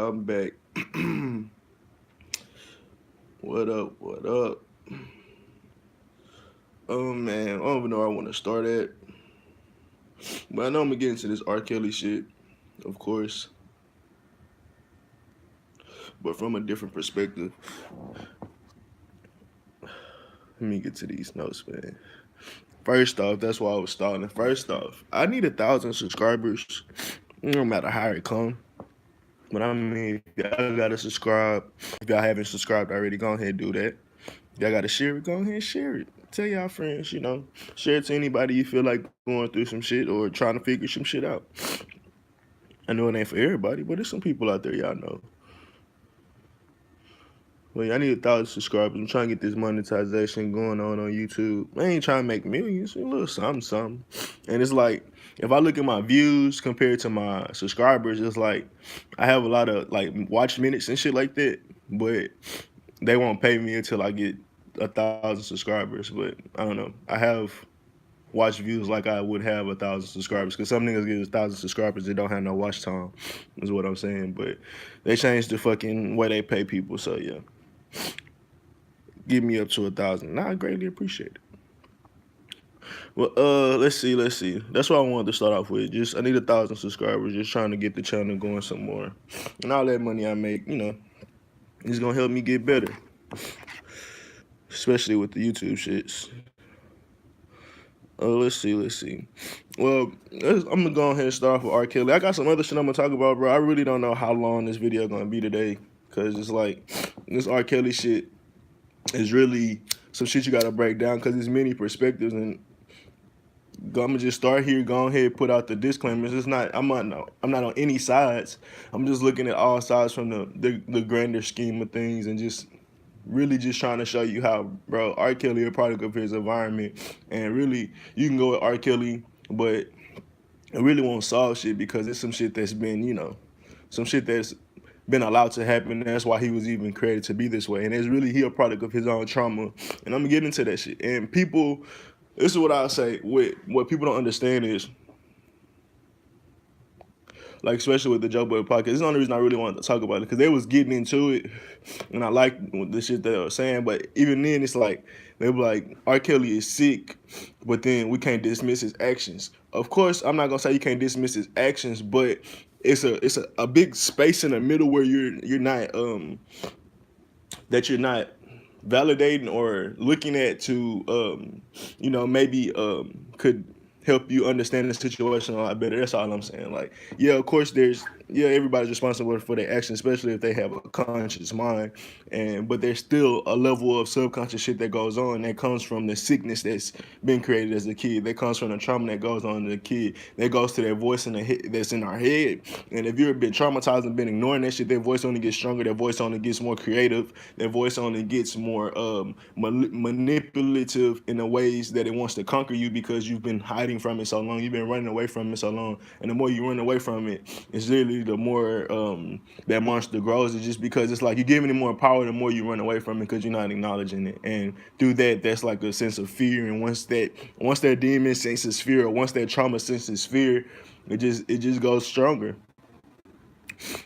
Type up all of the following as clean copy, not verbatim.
I'm back. What up? What up? Oh man, I don't even know where I want to start at. But I know I'm gonna get into this R. Kelly shit, of course, but from a different perspective. Let me get to these notes, man. First off, that's why I was starting. First off, I need 1,000 subscribers. No matter how it come. But I mean, if y'all gotta subscribe, if y'all haven't subscribed already, go ahead and do that. Y'all gotta share it, go ahead and share it. Tell y'all friends, share it to anybody you feel like going through some shit or trying to figure some shit out. I know it ain't for everybody, but there's some people out there y'all know. Well, I need 1,000 subscribers. I'm trying to get this monetization going on YouTube. I ain't trying to make millions, a little something, something. And it's like, if I look at my views compared to my subscribers, it's like I have a lot of like watch minutes and shit like that, but they won't pay me until I get 1,000 subscribers. But I don't know. I have watch views like I would have 1,000 subscribers. Because some niggas get 1,000 subscribers, they don't have no watch time, is what I'm saying. But they changed the fucking way they pay people. So yeah, give me up to 1,000. Nah, I greatly appreciate it. Well, let's see. That's what I wanted to start off with. Just I need 1,000 subscribers. Just trying to get the channel going some more, and all that money I make, it's gonna help me get better, especially with the YouTube shits. Let's see. Well, I'm gonna go ahead and start off with R. Kelly. I got some other shit I'm gonna talk about, bro. I really don't know how long this video gonna be today, cause it's like this R. Kelly shit is really some shit you gotta break down, cause there's many perspectives, and I'm gonna just start here. Go ahead, put out the disclaimers. It's not. I'm not on any sides. I'm just looking at all sides from the grander scheme of things, and just really just trying to show you how, bro, R. Kelly a product of his environment, and really you can go with R. Kelly, but it really won't solve shit because it's some shit that's been, some shit that's been allowed to happen. That's why he was even created to be this way, and it's really he a product of his own trauma, and I'm gonna get into that shit. And people, this is what I'll say. What people don't understand is, like, especially with the Joe Budden podcast. This is the only reason I really wanted to talk about it, because they was getting into it, and I like the shit they were saying. But even then, it's like they were like, R. Kelly is sick, but then we can't dismiss his actions. Of course, I'm not gonna say you can't dismiss his actions, but it's a big space in the middle where you're not that you're not validating or looking at to maybe could help you understand the situation a lot better. That's all I'm saying. Like, yeah, of course everybody's responsible for their actions, especially if they have a conscious mind. But there's still a level of subconscious shit that goes on that comes from the sickness that's been created as a kid. That comes from the trauma that goes on as a kid. That goes to that voice in the head that's in our head. And if you've been traumatized and been ignoring that shit, that voice only gets stronger. That voice only gets more creative. That voice only gets more manipulative in the ways that it wants to conquer you, because you've been hiding from it so long. You've been running away from it so long. And the more you run away from it, it's literally the more that monster grows. It's just because it's like you're giving it more power the more you run away from it, because you're not acknowledging it. And through that, that's like a sense of fear. And once that demon senses fear, or once that trauma senses fear, it just goes stronger.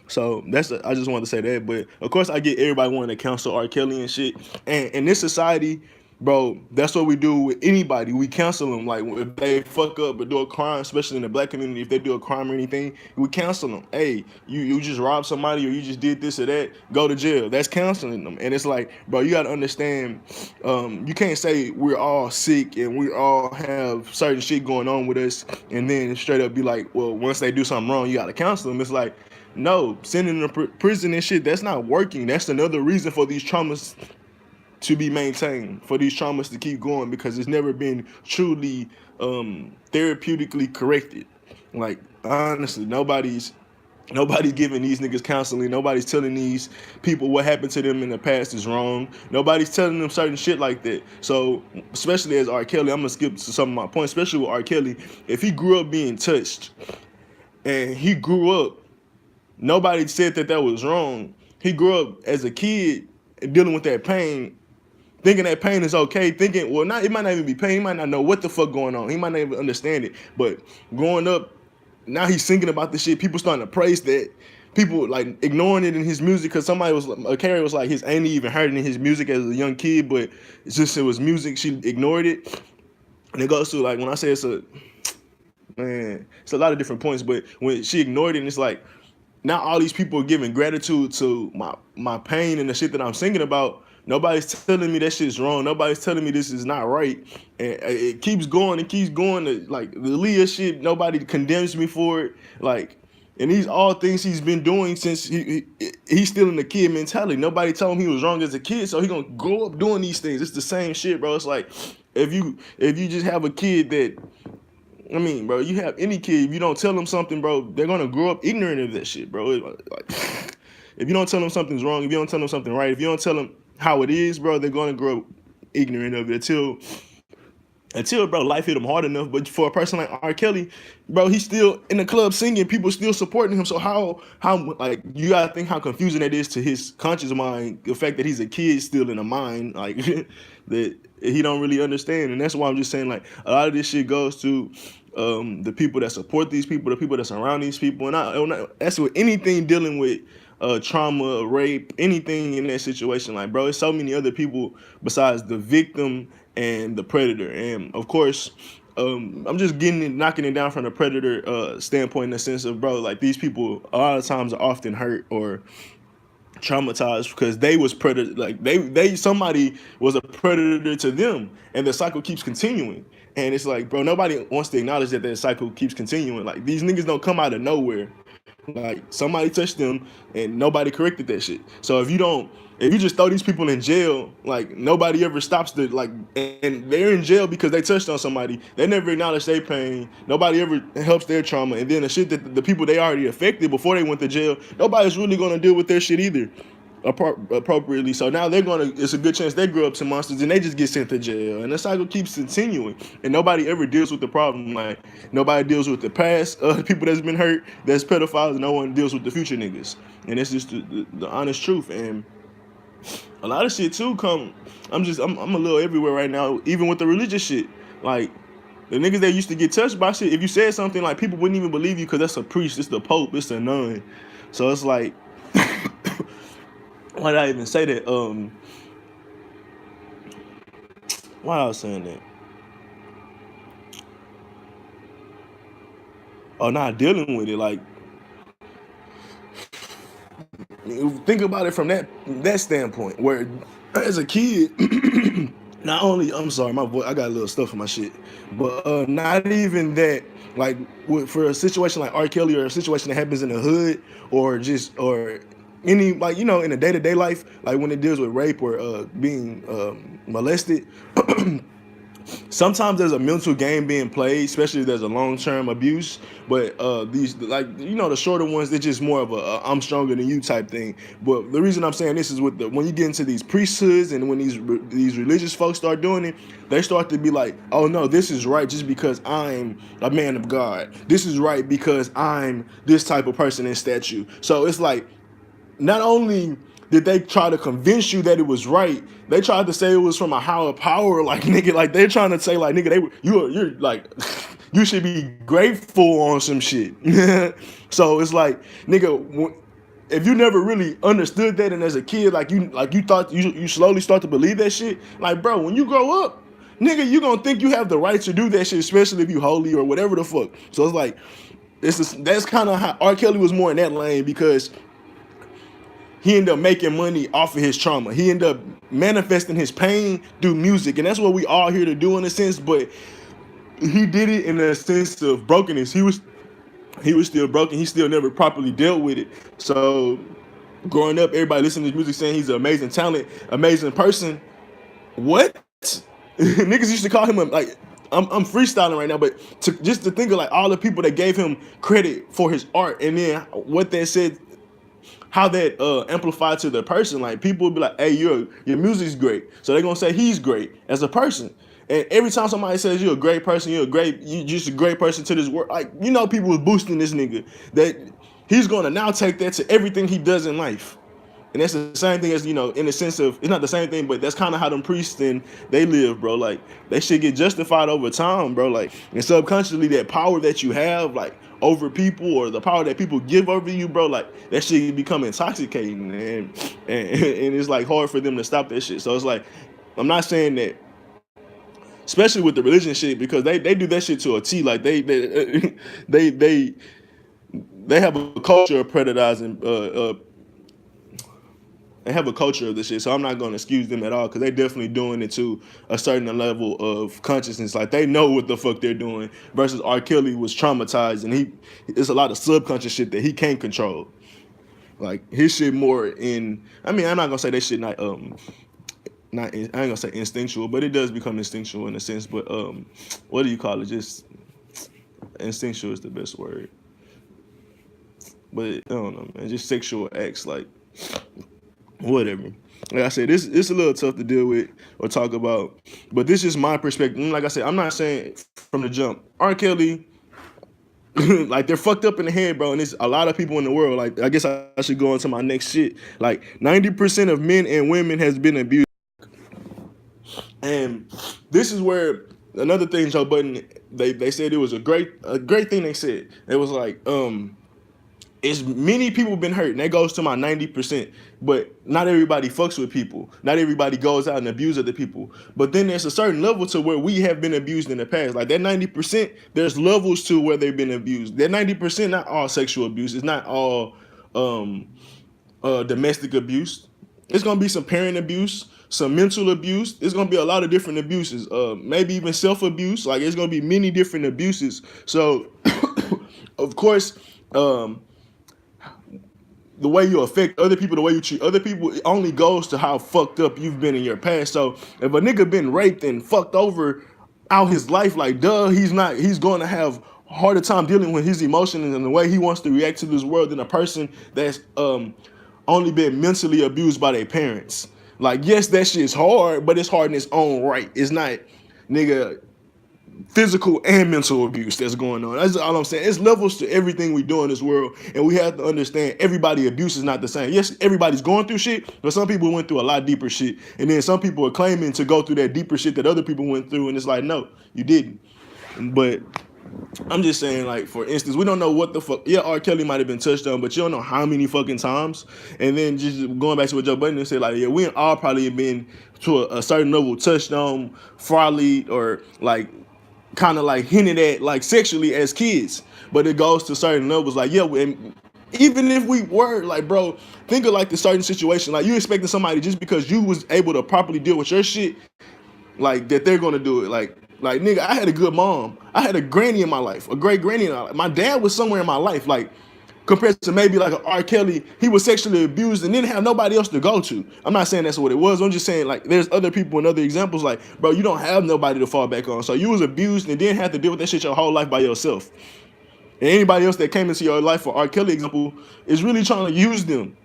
So I just wanted to say that. But of course, I get everybody wanting to cancel R. Kelly and shit. And in this society, bro, that's what we do with anybody. We cancel them. Like, if they fuck up or do a crime, especially in the black community, if they do a crime or anything, we cancel them. Hey, you just robbed somebody, or you just did this or that, go to jail. That's canceling them. And it's like, bro, you got to understand, you can't say we're all sick and we all have certain shit going on with us, and then straight up be like, well, once they do something wrong, you got to cancel them. It's like, no, sending them to prison and shit, that's not working. That's another reason for these traumas to be maintained, for these traumas to keep going, because it's never been truly therapeutically corrected. Like, honestly, nobody's giving these niggas counseling. Nobody's telling these people what happened to them in the past is wrong. Nobody's telling them certain shit like that. So, especially as R. Kelly, I'm gonna skip to some of my points, especially with R. Kelly. If he grew up being touched, and he grew up, nobody said that was wrong. He grew up as a kid dealing with that pain, thinking that pain is okay, thinking, well, it might not even be pain. He might not know what the fuck going on. He might not even understand it. But growing up, now he's thinking about this shit. People starting to praise that. people like ignoring it in his music because somebody was Carrie was like his ain't even heard it in his music as a young kid, but it's just it was music. She ignored it, and it goes to like when I say it's a man, it's a lot of different points, but when she ignored it, and it's like now all these people are giving gratitude to my pain and the shit that I'm singing about. Nobody's telling me that shit's wrong. Nobody's telling me this is not right. And it keeps going. It keeps going. Like the Leah shit, nobody condemns me for it. Like, and these all things he's been doing since he's still in the kid mentality. Nobody told him he was wrong as a kid, so he gonna grow up doing these things. It's the same shit, bro. It's like if you just have a kid that I mean, bro, you have any kid, if you don't tell them something, bro, they're gonna grow up ignorant of that shit, bro. Like, if you don't tell them something's wrong, if you don't tell them something right, if you don't tell them how it is, bro, they're gonna grow up ignorant of it until bro, life hit him hard enough. But for a person like R. Kelly, bro, he's still in the club singing, people still supporting him. So how like you gotta think how confusing that is to his conscious mind, the fact that he's a kid still in a mind, like that he don't really understand. And that's why I'm just saying like a lot of this shit goes to the people that support these people, the people that surround these people. And that's with anything dealing with trauma, rape, anything in that situation. Like, bro, there's so many other people besides the victim and the predator. And of course, I'm just knocking it down from the predator standpoint in the sense of, bro, like these people a lot of times are often hurt or traumatized because they was predator, like they somebody was a predator to them, and the cycle keeps continuing. And it's like, bro, nobody wants to acknowledge that cycle keeps continuing. Like these niggas don't come out of nowhere. Like somebody touched them and nobody corrected that shit. So if you just throw these people in jail, like nobody ever stops the like, and they're in jail because they touched on somebody. They never acknowledge their pain. Nobody ever helps their trauma. And then the shit that the people they already affected before they went to jail, nobody's really gonna deal with their shit either appropriately. So now it's a good chance they grow up to monsters and they just get sent to jail. And the cycle keeps continuing. And nobody ever deals with the problem. Like nobody deals with the past people that's been hurt, that's pedophiles, and no one deals with the future niggas. And it's just the honest truth. And a lot of shit too I'm a little everywhere right now, even with the religious shit. Like the niggas that used to get touched by shit, if you said something, like people wouldn't even believe you because that's a priest, it's the pope, it's a nun. So it's like why did I even say that? Why I was saying that? Oh, not dealing with it. Like, think about it from that standpoint. Where, as a kid, not only I'm sorry, my voice, I got a little stuff in my shit, but not even that. Like, for a situation like R. Kelly or a situation that happens in the hood or any, like, you know, in a day-to-day life, like when it deals with rape or being molested, sometimes there's a mental game being played, especially if there's a long-term abuse. But these, like, you know, the shorter ones, they're just more of a I'm stronger than you type thing. But the reason I'm saying this is when you get into these priesthoods and when these religious folks start doing it, they start to be like, oh no, this is right just because I'm a man of God. This is right because I'm this type of person in statue. So it's like, not only did they try to convince you that it was right, they tried to say it was from a higher power. Like, nigga, like they're trying to say, like, nigga, you're like, you should be grateful on some shit. So it's like, nigga, if you never really understood that, and as a kid, like you thought you slowly start to believe that shit. Like, bro, when you grow up, nigga, you gonna think you have the right to do that shit, especially if you holy or whatever the fuck. So it's like, that's kind of how R. Kelly was more in that lane because he ended up making money off of his trauma. He ended up manifesting his pain through music. And that's what we all here to do in a sense, but he did it in a sense of brokenness. He was still broken. He still never properly dealt with it. So growing up, everybody listening to his music saying he's an amazing talent, amazing person. What? Niggas used to call him like, I'm freestyling right now, but just to think of like all the people that gave him credit for his art and then what they said, how that amplified to the person. Like people would be like, hey, your music's great. So they're gonna say he's great as a person. And every time somebody says you're a great person, you're just a great person to this world, like, you know, people was boosting this nigga that he's gonna now take that to everything he does in life. And that's the same thing as, in the sense of, it's not the same thing, but that's kind of how them priests and they live, bro. Like, they should get justified over time, bro. Like, and subconsciously, that power that you have, like, over people, or the power that people give over you, bro, like, that shit become intoxicating, and it's like hard for them to stop that shit. So it's like, I'm not saying that, especially with the religion shit, because they do that shit to a T. Like, they they have a culture of predatizing, they have a culture of this shit. So I'm not gonna excuse them at all, because they definitely doing it to a certain level of consciousness. Like, they know what the fuck they're doing. Versus R. Kelly was traumatized, and it's a lot of subconscious shit that he can't control. Like, his shit more in. I mean, I'm not gonna say that shit I ain't gonna say instinctual, but it does become instinctual in a sense. But what do you call it? Just instinctual is the best word. But I don't know, man. Just sexual acts, like, whatever. Like I said, it's a little tough to deal with or talk about, but this is my perspective. And like I said, I'm not saying from the jump, R. Kelly, like, they're fucked up in the head, bro. And there's a lot of people in the world. Like, I guess I should go into my next shit. Like, 90% of men and women has been abused. And this is where another thing, Joe Budden, they said it was a great thing they said. It was like, it's many people been hurt, and that goes to my 90%. But not everybody fucks with people. Not everybody goes out and abuses other people. But then there's a certain level to where we have been abused in the past. Like, that 90%, there's levels to where they've been abused. That 90%, not all sexual abuse. It's not all domestic abuse. It's gonna be some parent abuse, some mental abuse. It's gonna be a lot of different abuses. Maybe even self-abuse. Like, it's gonna be many different abuses. So, of course, the way you affect other people, the way you treat other people, it only goes to how fucked up you've been in your past. So if a nigga been raped and fucked over out his life, like, he's going to have a harder time dealing with his emotions and the way he wants to react to this world than a person that's only been mentally abused by their parents. Like, yes, that shit's hard, but it's hard in its own right. It's not, nigga, physical and mental abuse that's going on. That's all I'm saying. It's levels to everything we do in this world, and we have to understand everybody abuse is not the same. Yes, everybody's going through shit, but some people went through a lot deeper shit, and then some people are claiming to go through that deeper shit that other people went through, and it's like, no, you didn't. But I'm just saying, like, for instance, we don't know what the fuck. Yeah, R. Kelly might have been touched on, but you don't know how many fucking times. And then just going back to what Joe Budden said, like, yeah, we all probably have been to a certain level touched on, frolic, or like kind of like hinted at, like, sexually as kids. But it goes to certain levels. Like, yeah, and even if we were, like, bro, think of like the certain situation. Like, you expecting somebody just because you was able to properly deal with your shit, like, that they're gonna do it. Like, nigga, I had a good mom. I had a granny in my life, a great granny in my life. My dad was somewhere in my life, like, compared to maybe like a R. Kelly, he was sexually abused and didn't have nobody else to go to. I'm not saying that's what it was. I'm just saying, like, there's other people and other examples. Like, bro, you don't have nobody to fall back on. So you was abused and didn't have to deal with that shit your whole life by yourself. And anybody else that came into your life, for R. Kelly example, is really trying to use them.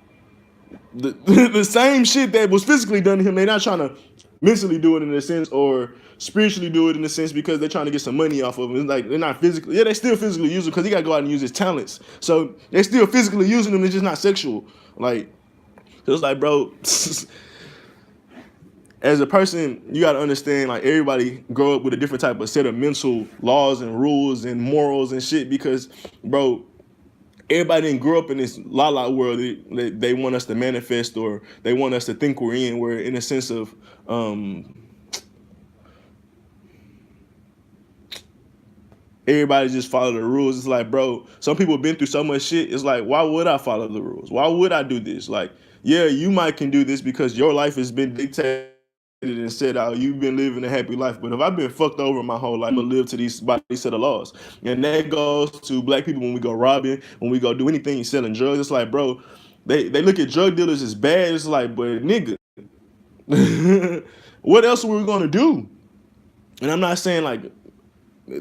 The same shit that was physically done to him, they're not trying to mentally do it in a sense, or spiritually do it in a sense, because they're trying to get some money off of him. It's like, they're not physically, yeah, they still physically use him because he got to go out and use his talents. So they're still physically using him, it's just not sexual. Like, so it's like, bro, as a person, you got to understand, like, everybody grow up with a different type of set of mental laws and rules and morals and shit, because, bro, everybody didn't grow up in this la-la world they want us to manifest, or they want us to think we're in. We're in a sense of everybody just follow the rules. It's like, bro, some people have been through so much shit. It's like, why would I follow the rules? Why would I do this? Like, yeah, you might can do this because your life has been dictated and said out, you've been living a happy life. But if I've been fucked over my whole life, I'm gonna live to these by these set of laws. And that goes to black people when we go robbing, when we go do anything, selling drugs. It's like, bro, they look at drug dealers as bad. It's like, but nigga, what else are we gonna do? And I'm not saying like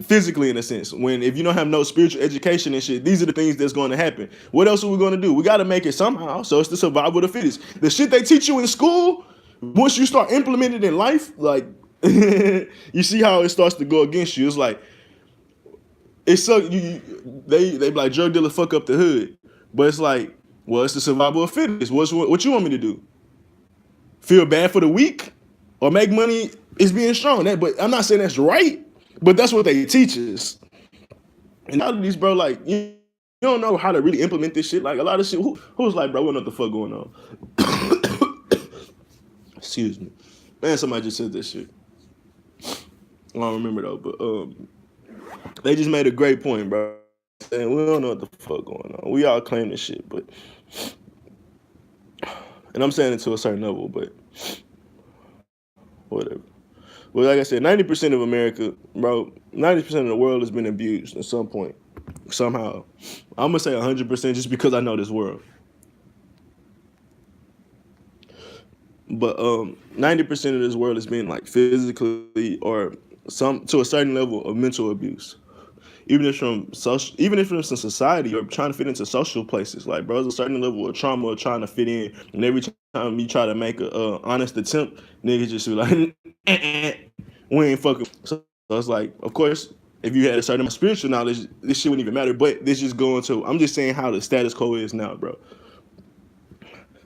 physically in a sense. When if you don't have no spiritual education and shit, these are the things that's going to happen. What else are we going to do? We got to make it somehow. So it's the survival of the fittest. The shit they teach you in school, once you start implementing it in life, like you see how it starts to go against you. It's like it's so they be like drug dealers fuck up the hood, but it's like Well, it's the survival of fittest. What you want me to do? Feel bad for the weak, or make money is being strong? But I'm not saying that's right. But that's what they teach us. And all of these, bro, like you don't know how to really implement this shit. Like a lot of shit. Who's like, bro, we don't know what the fuck going on. Excuse me, man. Somebody just said this shit. I don't remember though, but they just made a great point, bro. And we don't know what the fuck going on. We all claim this shit, but and I'm saying it to a certain level, but whatever. Well, like I said, 90% of America, bro, 90% of the world has been abused at some point, somehow. I'm gonna say 100% just because I know this world. But 90% of this world has been like physically or some to a certain level of mental abuse. Even if it's from society or trying to fit into social places, like bro, there's a certain level of trauma of trying to fit in, and every time you try to make a honest attempt, niggas just be like, we ain't fucking. So it's like, of course, if you had a certain amount of spiritual knowledge, this shit wouldn't even matter. But this just going to, I'm just saying how the status quo is now, bro.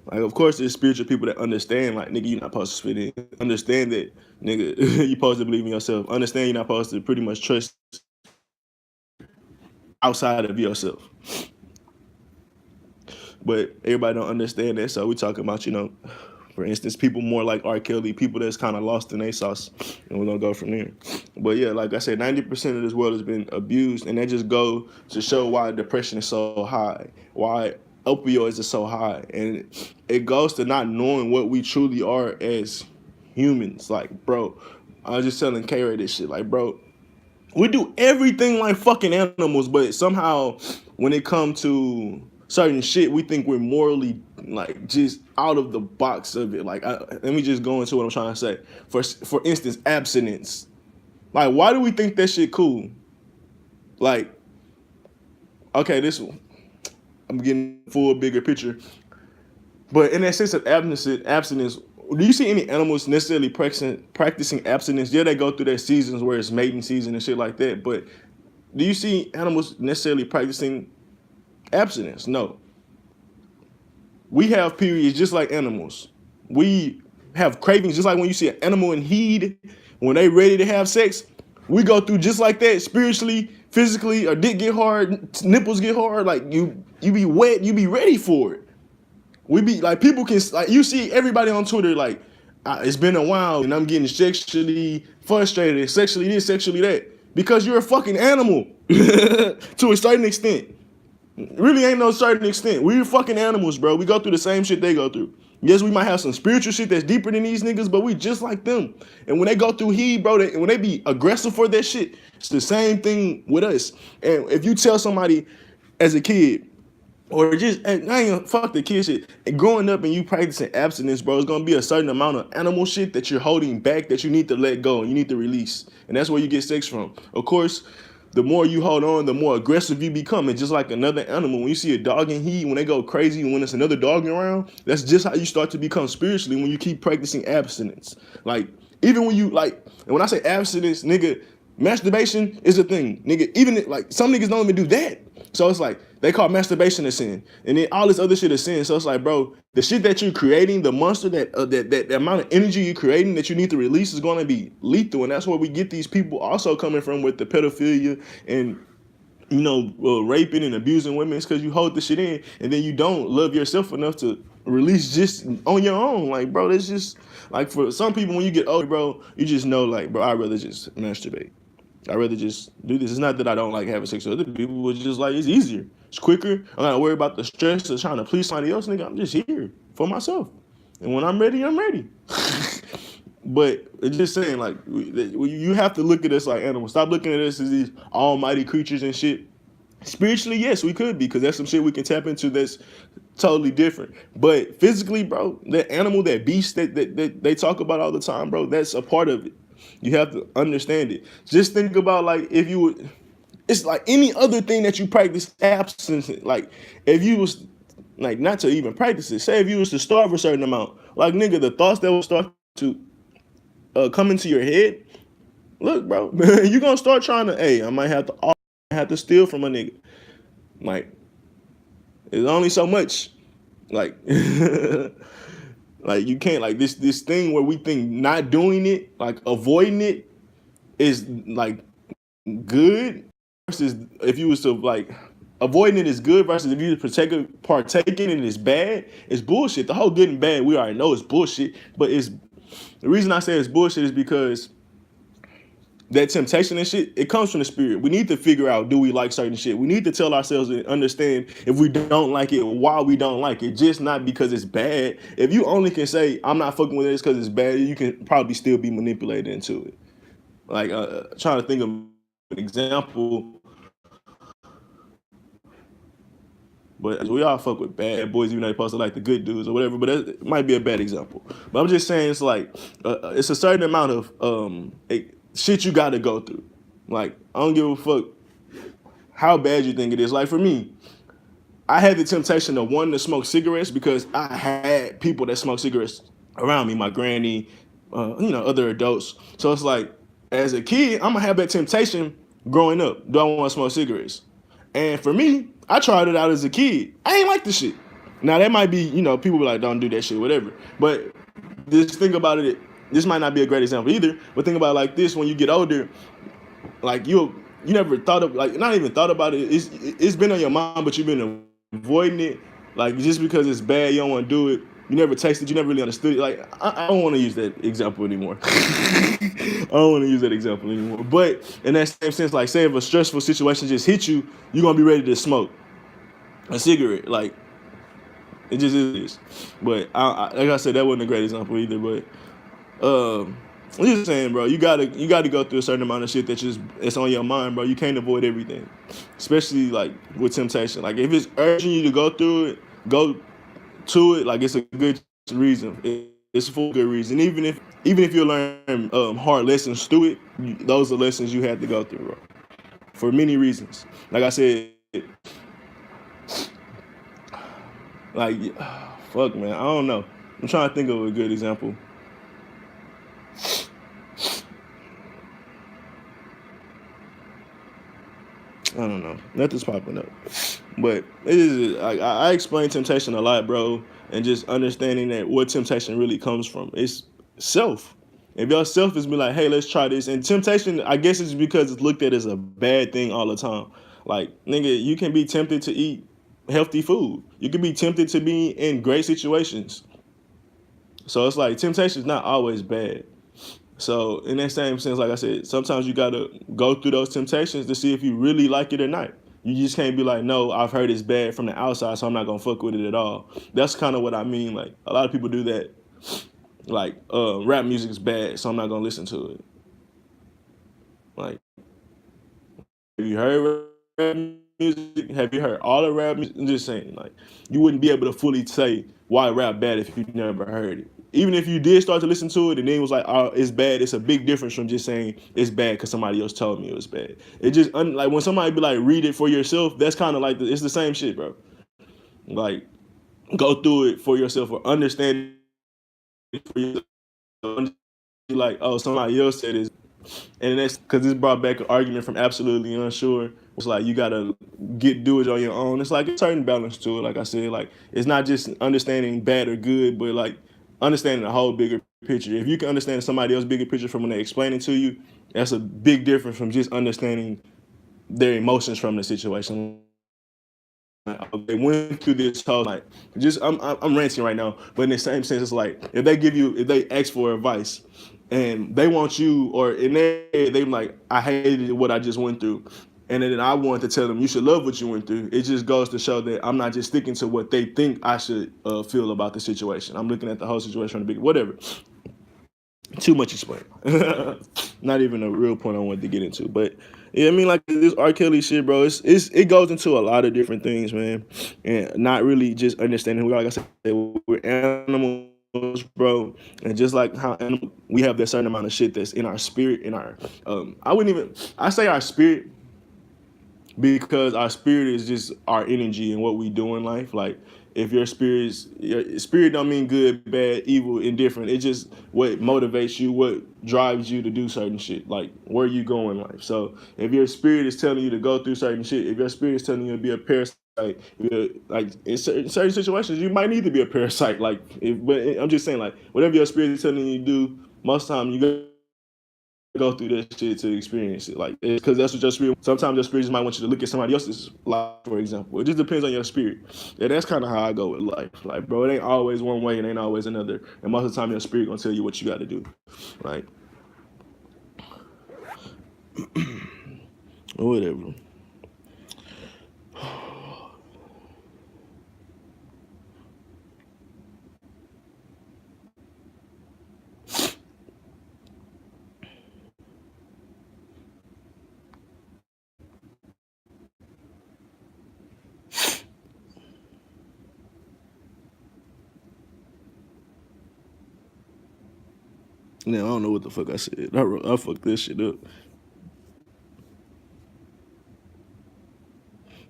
Like, of course, there's spiritual people that understand, like, nigga, you're not supposed to fit in. Understand that, nigga, you're supposed to believe in yourself. Understand you're not supposed to pretty much trust outside of yourself. But everybody don't understand that, so we talking about, for instance, people more like R. Kelly, people that's kind of lost in their sauce, and we're gonna go from there. But yeah, like I said, 90% of this world has been abused, and that just go to show why depression is so high, why opioids are so high, and it goes to not knowing what we truly are as humans. Like, bro, I was just telling K-Ray this shit, like, bro, we do everything like fucking animals, but somehow when it comes to certain shit, we think we're morally like just out of the box of it. Like, let me just go into what I'm trying to say. For instance, abstinence. Like, why do we think that shit cool? Like, okay, I'm getting full bigger picture. But in that sense of abstinence, do you see any animals necessarily practicing abstinence? Yeah, they go through their seasons where it's mating season and shit like that. But do you see animals necessarily practicing abstinence? No. We have periods just like animals. We have cravings just like when you see an animal in heat, when they ready to have sex. We go through just like that spiritually, physically. Our dick get hard, nipples get hard. Like you be wet, you be ready for it. We be like, people can, like, you see everybody on Twitter like, it's been a while and I'm getting sexually frustrated, sexually this, sexually that, because you're a fucking animal to a certain extent. Really ain't no certain extent. We're fucking animals, bro. We go through the same shit they go through. Yes, we might have some spiritual shit that's deeper than these niggas, but we just like them. And when they go through heat, bro, when they be aggressive for that shit, it's the same thing with us. And if you tell somebody as a kid, or just, I ain't gonna fuck the kid shit. And growing up and you practicing abstinence, bro, it's gonna be a certain amount of animal shit that you're holding back that you need to let go and you need to release. And that's where you get sex from. Of course, the more you hold on, the more aggressive you become. And just like another animal, when you see a dog in heat, when they go crazy and when there's another dog around, that's just how you start to become spiritually when you keep practicing abstinence. Like, even when you, like, and when I say abstinence, nigga, masturbation is a thing, nigga. Even, like, some niggas don't even do that. So it's like, they call masturbation a sin, and then all this other shit is sin. So it's like, bro, the shit that you're creating, the monster that amount of energy you're creating that you need to release is going to be lethal, and that's where we get these people also coming from with the pedophilia and raping and abusing women. It's because you hold the shit in, and then you don't love yourself enough to release just on your own. Like, bro, that's just like for some people when you get older, bro, you just know, like, bro, I'd rather just masturbate. I'd rather just do this. It's not that I don't like having sex with other people. It's just like, it's easier. It's quicker. I'm not worried about the stress of trying to please somebody else, nigga. I'm just here for myself. And when I'm ready, I'm ready. But it's just saying, like, you have to look at us like animals. Stop looking at us as these almighty creatures and shit. Spiritually, yes, we could be, because that's some shit we can tap into that's totally different. But physically, bro, that animal, that beast that they talk about all the time, bro, that's a part of it. You have to understand it. Just think about, like, if you would, it's like any other thing that you practice abstinence. Like, if you was, like, not to even practice it, say if you was to starve a certain amount, like, nigga, the thoughts that will start to come into your head, look, bro, you're going to start trying to, hey, I might have to steal from a nigga. Like, it's only so much. Like, like you can't like this thing where we think not doing it, like avoiding it, is like good versus if you was to like avoiding it is good versus if you partake in it is bad. It's bullshit. The whole good and bad we already know is bullshit. But it's the reason I say it's bullshit is because that temptation and shit, it comes from the spirit. We need to figure out, do we like certain shit? We need to tell ourselves and understand if we don't like it, why we don't like it. Just not because it's bad. If you only can say, I'm not fucking with this because it's bad, you can probably still be manipulated into it. Like, trying to think of an example, but we all fuck with bad boys, even though they supposed to like the good dudes or whatever. But it might be a bad example. But I'm just saying, it's like it's a certain amount of shit you got to go through. Like I don't give a fuck how bad you think it is. Like for me, I had the temptation of wanting to smoke cigarettes because I had people that smoke cigarettes around me, my granny, other adults. So it's like, as a kid, I'm gonna have that temptation growing up. Do I want to smoke cigarettes? And for me, I tried it out as a kid. I ain't like the shit. Now that might be, people be like, don't do that shit, whatever. But just think about it. This might not be a great example either, but think about it like this: when you get older, like you never thought of, like, not even thought about it. It's been on your mind, but you've been avoiding it. Like just because it's bad, you don't want to do it. You never tasted, you never really understood it. Like I don't want to use that example anymore. I don't want to use that example anymore. But in that same sense, like say if a stressful situation just hit you, you're gonna be ready to smoke a cigarette. Like it just is. But like I said, that wasn't a great example either. But I'm just saying, bro, you gotta go through a certain amount of shit it's on your mind, bro. You can't avoid everything, especially like with temptation. Like if it's urging you to go through it, go to it. Like it's a good reason. It's for a good reason. Even if you learn hard lessons through it, those are lessons you had to go through, bro. For many reasons. Like I said, like fuck, man. I don't know. I'm trying to think of a good example. I don't know. Nothing's popping up. But it is like I explain temptation a lot, bro, and just understanding that what temptation really comes from. It's self. If your self is be like, hey, let's try this. And temptation, I guess it's because it's looked at as a bad thing all the time. Like, nigga, you can be tempted to eat healthy food. You can be tempted to be in great situations. So it's like temptation is not always bad. So in that same sense, like I said, sometimes you gotta go through those temptations to see if you really like it or not. You just can't be like, no, I've heard it's bad from the outside, so I'm not gonna fuck with it at all. That's kind of what I mean. Like a lot of people do that. Like rap music is bad, so I'm not gonna listen to it. Like, have you heard rap music? Have you heard all the rap music? I'm just saying, like, you wouldn't be able to fully say why rap bad if you never heard it. Even if you did start to listen to it and then it was like, oh, it's bad, it's a big difference from just saying it's bad because somebody else told me it was bad. It just, like, when somebody be like, read it for yourself, that's kind of like, it's the same shit, bro. Like, go through it for yourself or understand it for yourself. Like, oh, somebody else said this. And that's because this brought back an argument from absolutely unsure. It's like you gotta do it on your own. It's like a certain balance to it. Like I said, like it's not just understanding bad or good, but like understanding the whole bigger picture. If you can understand somebody else's bigger picture from when they explain it to you, that's a big difference from just understanding their emotions from the situation. They went through this whole like just I'm ranting right now, but in the same sense, it's like if they ask for advice and they want you, or in they like, I hated what I just went through, and then I wanted to tell them you should love what you went through. It just goes to show that I'm not just sticking to what they think I should feel about the situation. I'm looking at the whole situation from the big whatever. Too much explain. Not even a real point I wanted to get into, but yeah, I mean, like this R. Kelly shit, bro. It goes into a lot of different things, man, and not really just understanding who. Like I said, we're animals, bro, and just like how we have that certain amount of shit that's in our spirit, in our I say our spirit because our spirit is just our energy and what we do in life. Like if your spirit don't mean good, bad, evil, indifferent. It's just what motivates you, what drives you to do certain shit, like where you go in life. So if your spirit is telling you to go through certain shit, if your spirit is telling you to be a parasite like in certain situations, you might need to be a parasite. Like, but I'm just saying, like, whatever your spirit is telling you to do, most time you go through that shit to experience it. Like, because that's what your spirit. Sometimes your spirit just might want you to look at somebody else's life, for example. It just depends on your spirit. And that's kind of how I go with life. Like, bro, it ain't always one way, it ain't always another. And most of the time, your spirit gonna tell you what you got to do. Like, whatever. Now I don't know what the fuck I said. I fucked this shit up.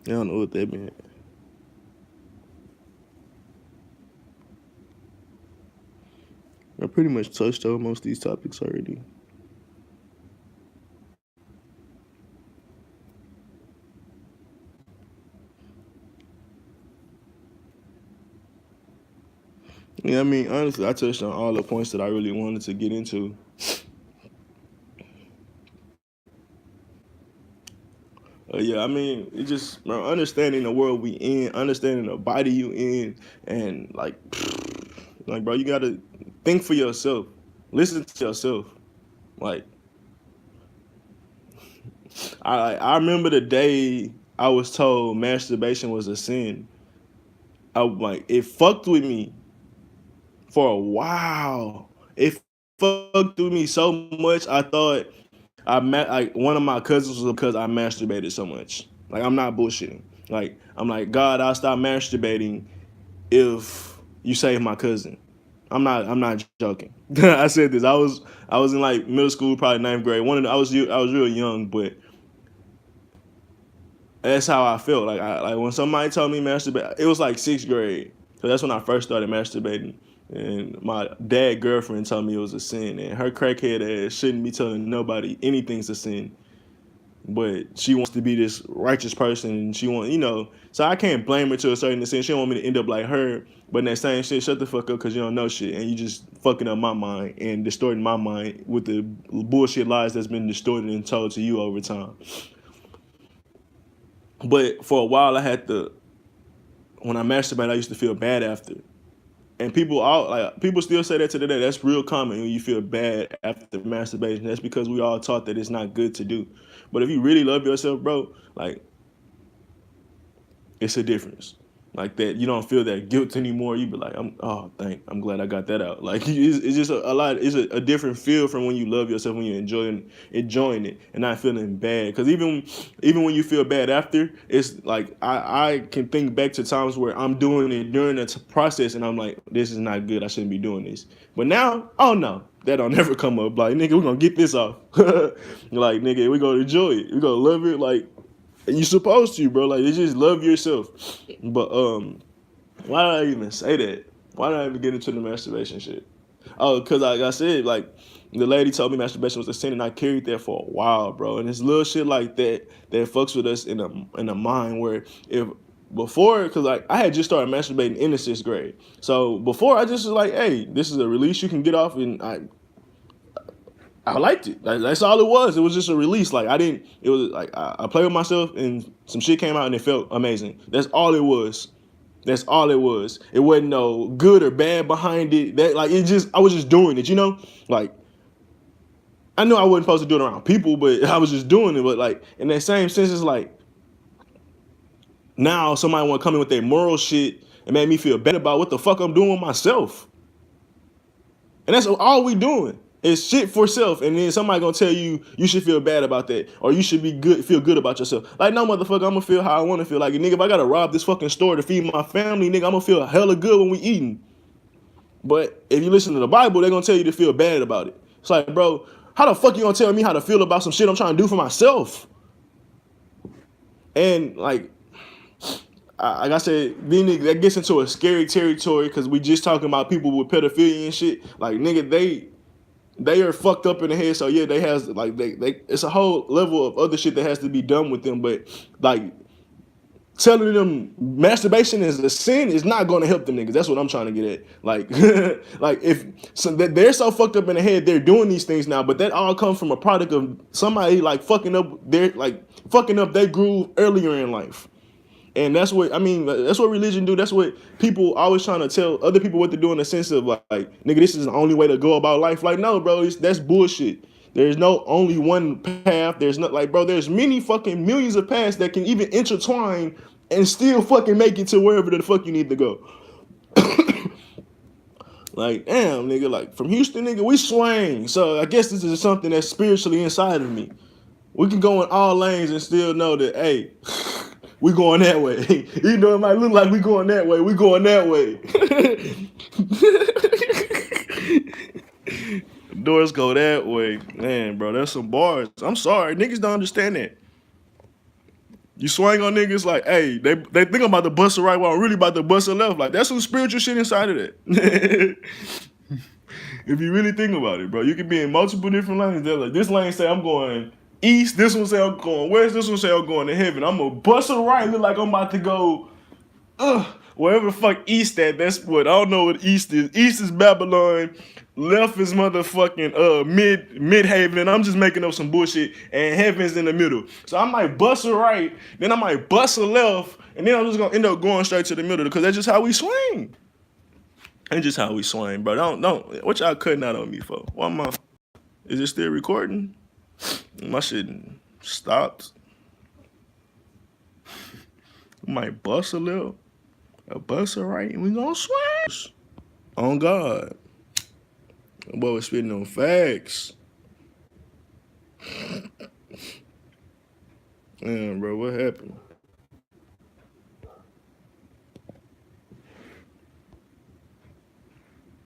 I don't know what that meant. I pretty much touched on most of these topics already. Yeah, I mean, honestly, I touched on all the points that I really wanted to get into. Yeah, I mean, it just, bro, understanding the world we in, understanding the body you in, and like, bro, you gotta think for yourself, listen to yourself. Like, I remember the day I was told masturbation was a sin. I like it fucked with me for a while. It fucked with me so much. I thought like one of my cousins was because I masturbated so much. Like I'm not bullshitting. Like I'm like God, I'll stop masturbating if you save my cousin. I'm not joking. I said this. I was in like middle school, probably ninth grade. I was real young, but that's how I felt. Like when somebody told me masturbate, it was like sixth grade. So that's when I first started masturbating. And my dad girlfriend told me it was a sin, and her crackhead ass shouldn't be telling nobody anything's a sin. But she wants to be this righteous person, and she want, So I can't blame her to a certain extent. She don't want me to end up like her. But in that same shit, shut the fuck up because you don't know shit, and you just fucking up my mind and distorting my mind with the bullshit lies that's been distorted and told to you over time. But for a while, when I masturbated, I used to feel bad after. And people still say that to today. That's real common when you feel bad after masturbation. That's because we all taught that it's not good to do. But if you really love yourself, bro, like it's a difference. Like that, you don't feel that guilt anymore. You be like, I'm glad I got that out. Like it's just a lot. It's a different feel from when you love yourself, when you're enjoying it, and not feeling bad. Because even when you feel bad after, it's like I can think back to times where I'm doing it during the process, and I'm like, this is not good. I shouldn't be doing this. But now, oh no, that don't never come up. Like nigga, we're gonna get this off. Like nigga, we gonna enjoy it. We gonna love it. Like. You supposed to, bro. Like, you just love yourself. But why did I even say that? Why did I even get into the masturbation shit? Oh, because like I said, like the lady told me masturbation was a sin, and I carried that for a while, bro. And it's little shit like that fucks with us in a mind where if before, because like I had just started masturbating in the sixth grade, so before I just was like, hey, this is a release you can get off, and I liked it. That's all it was. It was just a release. Like I didn't. It was like I played with myself, and some shit came out, and it felt amazing. That's all it was. That's all it was. It wasn't no good or bad behind it. That like it just. I was just doing it. Like I knew I wasn't supposed to do it around people, but I was just doing it. But like in that same sense, it's like now somebody want to come in with their moral shit and make me feel bad about what the fuck I'm doing myself. And that's all we doing. It's shit for self, and then somebody gonna tell you you should feel bad about that, or you should feel good about yourself. Like no motherfucker, I'm gonna feel how I want to feel. Like nigga, if I gotta rob this fucking store to feed my family, nigga, I'm gonna feel hella good when we eating. But if you listen to the Bible, they're gonna tell you to feel bad about it. It's like, bro, how the fuck you gonna tell me how to feel about some shit I'm trying to do for myself? And like I said, then that gets into a scary territory because we just talking about people with pedophilia and shit. Like nigga, they are fucked up in the head, so yeah, they has like they it's a whole level of other shit that has to be done with them. But like telling them masturbation is a sin is not going to help them niggas. That's what I'm trying to get at. Like, like if so that they're so fucked up in the head, they're doing these things now, but that all comes from a product of somebody like fucking up their groove earlier in life. And that's what I mean. That's what religion do. That's what people always trying to tell other people what to do in the sense of like, nigga, this is the only way to go about life. Like, no, bro, that's bullshit. There's no only one path. There's not like, bro, there's many fucking millions of paths that can even intertwine and still fucking make it to wherever the fuck you need to go. Like, damn, nigga, like from Houston, nigga, we swing. So I guess this is something that's spiritually inside of me. We can go in all lanes and still know that, hey, we going that way. Even though it might look like we going that way, we going that way. Doors go that way. Man, bro, that's some bars. I'm sorry. Niggas don't understand that. You swing on niggas like, hey, they think I'm about to bust a right while I'm really about to bust a left. Like, that's some spiritual shit inside of that. If you really think about it, bro, you can be in multiple different lanes. They're like, this lane say I'm going east, this one say I'm going west, this one say I'm going to heaven. I'm gonna bust a right, look like I'm about to go, wherever the fuck east at. That's what, I don't know what east is. East is Babylon, left is motherfucking Midhaven. I'm just making up some bullshit, and heaven's in the middle. So I might bust a right, then I might bust a left, and then I'm just gonna end up going straight to the middle because that's just how we swing. That's just how we swing, bro. Don't. What y'all cutting out on me for? Why am I? Is it still recording? My shit stopped. I might bust a little, a bust a right, and we gonna swing. On God. Boy, we're spitting on facts. Damn, bro, what happened?